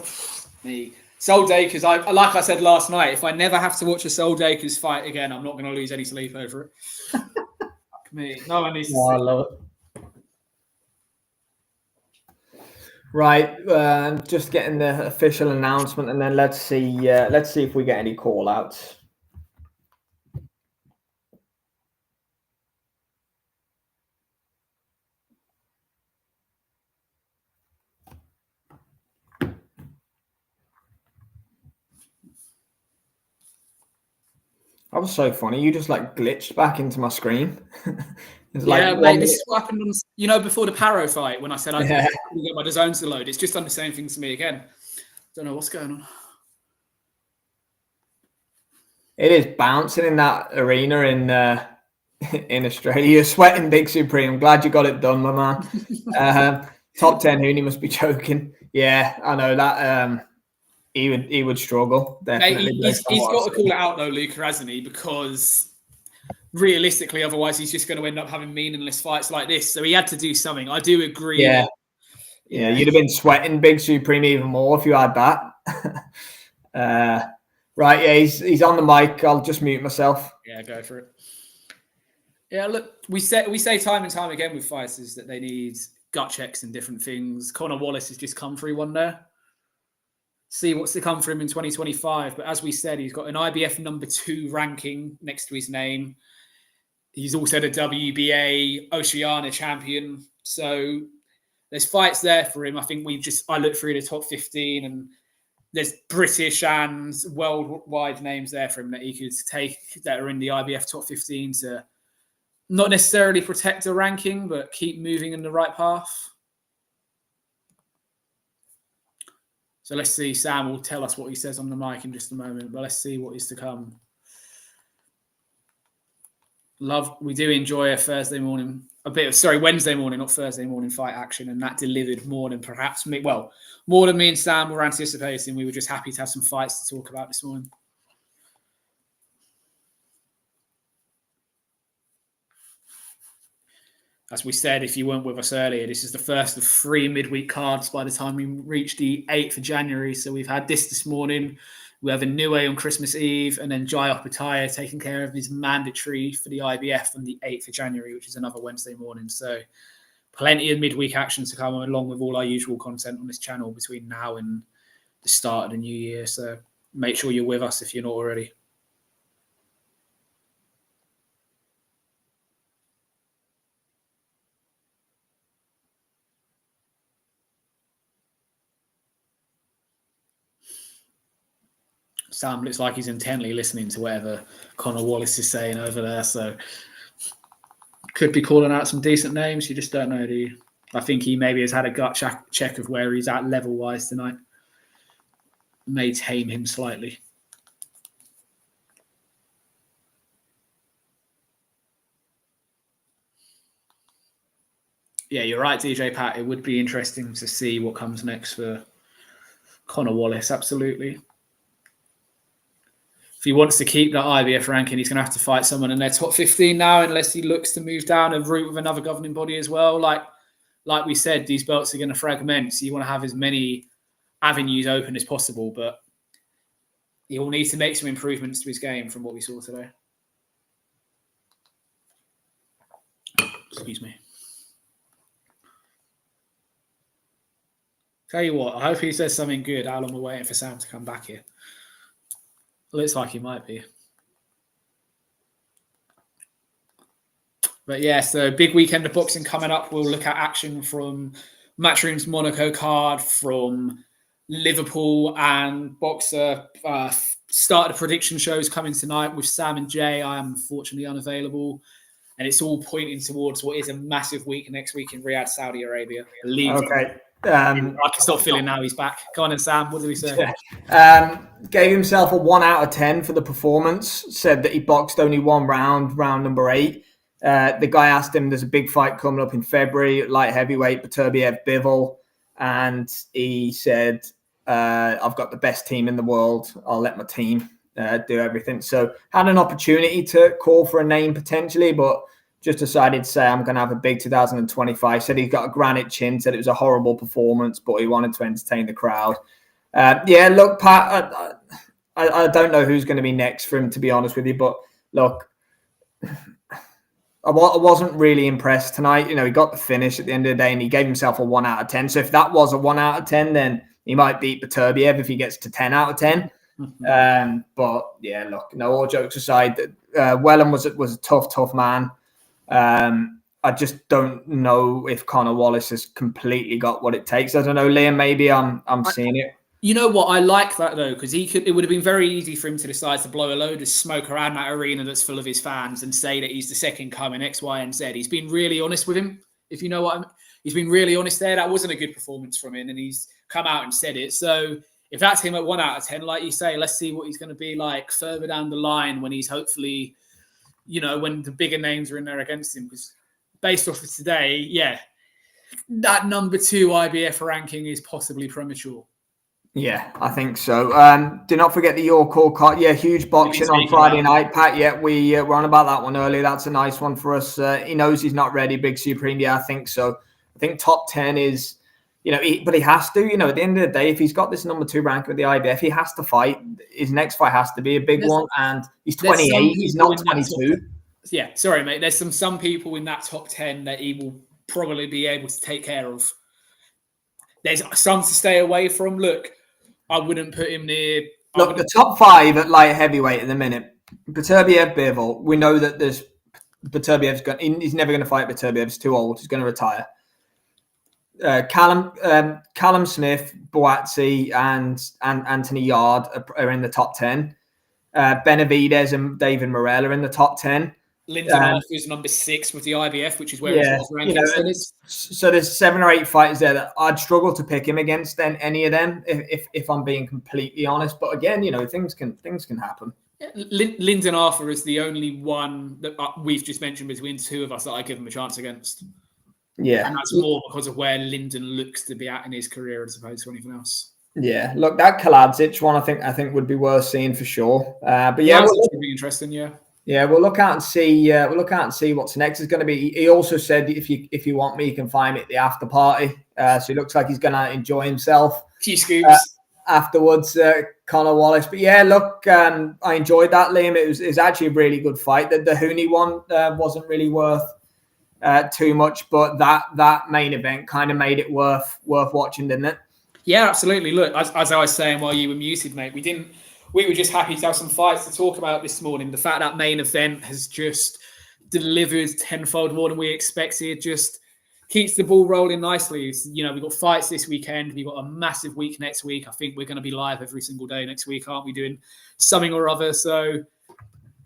me. Sol Dakers, like I said last night, if I never have to watch a Sol Dakers fight again, I'm not going to lose any sleep over it. Fuck me. No one needs to see. I love it. Right, just getting the official announcement, and then let's see if we get any call-outs. That was so funny. You just like glitched back into my screen. Mate, this is what happened on, before the Paro fight when I said I couldn't get my DAZN to load. It's just done the same thing to me again. Don't know what's going on. It is bouncing in that arena in Australia. You're sweating, Big Supreme. Glad you got it done, my man. Top 10 Hooney must be choking. Yeah, I know that. He would struggle. Definitely. Mate, he's got to call it out though, Luca, hasn't he? Because realistically, otherwise he's just going to end up having meaningless fights like this. So he had to do something. I do agree. Yeah, you'd have been sweating, Big Supreme, even more if you had that. Right, yeah, he's on the mic. I'll just mute myself. Yeah, go for it. Yeah, look, we say time and time again with fighters that they need gut checks and different things. Conor Wallace has just come through one there. see what's to come for him in 2025. But as we said, he's got an IBF number 2 ranking next to his name. He's also the WBA Oceania champion. So there's fights there for him. I think I looked through the top 15 and there's British and worldwide names there for him that he could take that are in the IBF top 15 to not necessarily protect a ranking, but keep moving in the right path. So let's see. Sam will tell us what he says on the mic in just a moment, but let's see what is to come. We do enjoy a Wednesday morning, not Thursday morning fight action, and that delivered more than more than me and Sam were anticipating. We were just happy to have some fights to talk about this morning. As we said, if you weren't with us earlier, this is the first of 3 midweek cards by the time we reach the 8th of January. So we've had this morning. We have a Niue on Christmas Eve, and then Jai Opataya taking care of his mandatory for the IBF on the 8th of January, which is another Wednesday morning. So plenty of midweek action to come, along with all our usual content on this channel between now and the start of the new year. So make sure you're with us if you're not already. Sam looks like he's intently listening to whatever Conor Wallace is saying over there. So could be calling out some decent names. You just don't know, do you? I think he maybe has had a gut check of where he's at level-wise tonight. May tame him slightly. Yeah, you're right, DJ Pat. It would be interesting to see what comes next for Conor Wallace, absolutely. If he wants to keep that IBF ranking, he's going to have to fight someone in their top 15 now, unless he looks to move down a route with another governing body as well. Like we said, these belts are going to fragment, so you want to have as many avenues open as possible, but he will need to make some improvements to his game from what we saw today. Excuse me. Tell you what, I hope he says something good. How long we're waiting for Sam to come back here? Looks like he might be. But yeah, so big weekend of boxing coming up. We'll look at action from Matchroom's Monaco card, from Liverpool and Boxer. Start of prediction shows coming tonight with Sam and Jay. I am unfortunately unavailable. And it's all pointing towards what is a massive week next week in Riyadh, Saudi Arabia. Okay. I can stop feeling now he's back. Go on and Sam, what do we say? Gave himself a 1 out of 10 for the performance. Said that he boxed only one round number 8. The guy asked him, there's a big fight coming up in February, light heavyweight, Beterbiev Bivol. And he said, I've got the best team in the world. I'll let my team do everything. So had an opportunity to call for a name potentially, but just decided to say, I'm going to have a big 2025. Said he's got a granite chin, said it was a horrible performance, but he wanted to entertain the crowd. Look, Pat, I don't know who's going to be next for him, to be honest with you. But look, I wasn't really impressed tonight. You know, he got the finish at the end of the day and he gave himself a 1 out of 10. So if that was a 1 out of 10, then he might beat Beterbiev if he gets to 10 out of 10. But yeah, look, no, all jokes aside, Wellem was a tough man. I just don't know if Conor Wallace has completely got what it takes. I don't know, Liam, maybe I'm seeing it. You know what? I like that though, because it would have been very easy for him to decide to blow a load of smoke around that arena that's full of his fans and say that he's the second coming, X, Y, and Z. He's been really honest with him, if you know what I mean. He's been really honest there. That wasn't a good performance from him, and he's come out and said it. So if that's him at 1 out of 10, like you say, let's see what he's going to be like further down the line when he's hopefully, you know, when the bigger names are in there against him. Because based off of today, yeah, that number 2 IBF ranking is possibly premature. Yeah, I think so. Do not forget the Your Call card. Yeah, huge boxing on Friday night, Pat. Yeah, we were on about that one earlier. That's a nice one for us. He knows he's not ready, Big Supreme. Yeah, I think so. I think top 10 is, you know, but he has to, you know, at the end of the day, if he's got this number 2 rank with the IBF, he has to fight. His next fight has to be a big one. And he's 28. He's not 22. Yeah, sorry, mate. There's some people in that top 10 that he will probably be able to take care of. There's some to stay away from. Look, I wouldn't put him near. Look, the top 5 at light heavyweight at the minute: Beterbiev, Bivol. We know that there's Beterbiev's he's never going to fight Beterbiev. He's too old. He's going to retire. Callum Smith, Boatsi, and Anthony Yard are in the top 10. Benavidez and David Morrell are in the top 10. Lyndon Arthur's number 6 with the IBF, which is where it's ranked. So there's 7 or 8 fighters there that I'd struggle to pick him against any of them, if I'm being completely honest. But again, things can happen. Lyndon Arthur is the only one that we've just mentioned between 2 of us that I give him a chance against. Yeah, and that's more because of where Lyndon looks to be at in his career as opposed to anything else. Yeah, look, that Kaladzic one, I think would be worth seeing for sure. But yeah, would be interesting. Yeah, we'll look out and see. We'll look out and see what's next is going to be. He also said if you want me, you can find me at the after party. So he looks like he's going to enjoy himself. Few scoops afterwards, Conor Wallace. But yeah, look, I enjoyed that, Liam. It was actually a really good fight. The Hooney one wasn't really worth too much, but that main event kind of made it worth watching, didn't it? Yeah, absolutely. Look, as I was saying while you were muted, mate, we were just happy to have some fights to talk about this morning. The fact that main event has just delivered tenfold more than we expected, just keeps the ball rolling nicely. We've got fights this weekend. We've got a massive week next week. I think we're going to be live every single day next week, aren't we, doing something or other? So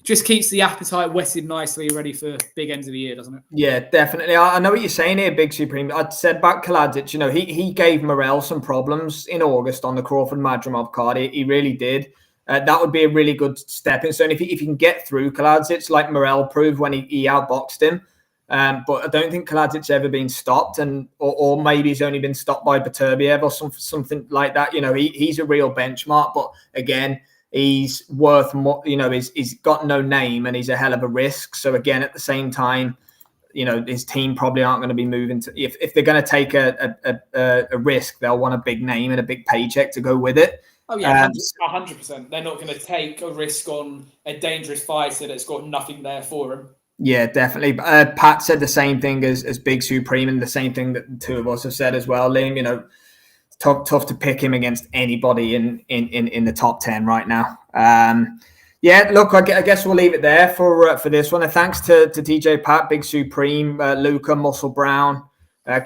just keeps the appetite whetted nicely, ready for big ends of the year, doesn't it? Yeah, definitely. I know what you're saying here, Big Supreme. I said about Kaladzic, he gave Morrell some problems in August on the Crawford-Madrimov card. He really did. That would be a really good stepping stone if you can get through Kaladzic, like Morrell proved when he outboxed him. But I don't think Kaladzic's ever been stopped, or maybe he's only been stopped by Beterbiev or something like that. He's a real benchmark, but again, he's worth more. He's got no name and he's a hell of a risk. So again, at the same time, his team probably aren't going to be moving to. If they're going to take a risk, they'll want a big name and a big paycheck to go with it. Oh yeah, 100%. They're not going to take a risk on a dangerous fighter that's got nothing there for him. Yeah, definitely. Pat said the same thing as Big Supreme, and the same thing that the 2 of us have said as well, Liam. Tough to pick him against anybody in the top 10 right now. Yeah, look, I guess we'll leave it there for this one. And thanks to TJ, Pat, Big Supreme, Luca, Muscle Brown,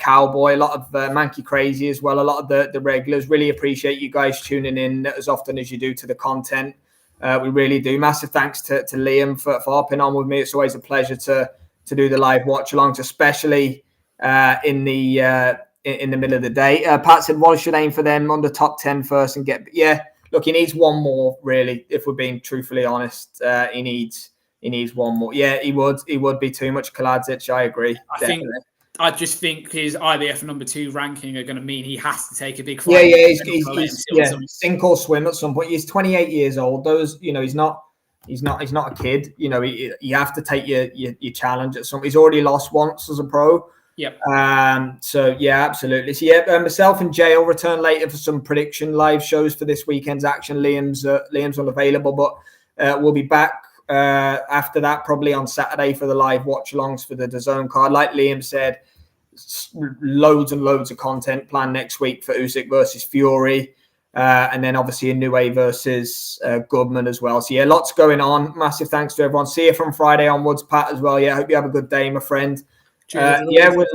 Cowboy, a lot of Manky Crazy as well, a lot of the regulars. Really appreciate you guys tuning in as often as you do to the content. We really do. Massive thanks to Liam for hopping on with me. It's always a pleasure to do the live watch-alongs, especially in the middle of the day. Pat said Wallace should aim for them on the top 10 first and get. Yeah, look, he needs one more, really, if we're being truthfully honest. He needs one more. Yeah, he would be too much Kaladzic. I agree. I just think his IBF number 2 ranking are going to mean he has to take a big fight. He's sink or swim at some point. He's 28 years old. He's not a kid. You have to take your challenge at some. He's already lost once as a pro. Yep. So yeah, absolutely. So yeah, myself and Jay will return later for some prediction live shows for this weekend's action. Liam's unavailable, but we'll be back after that, probably on Saturday for the live watch-alongs for the DAZN card. Like Liam said, loads and loads of content planned next week for Usyk versus Fury, and then obviously Inoue versus Goodman as well. So yeah, lots going on. Massive thanks to everyone. See you from Friday onwards, Pat, as well. Yeah, hope you have a good day, my friend. Cheers, yeah, we'll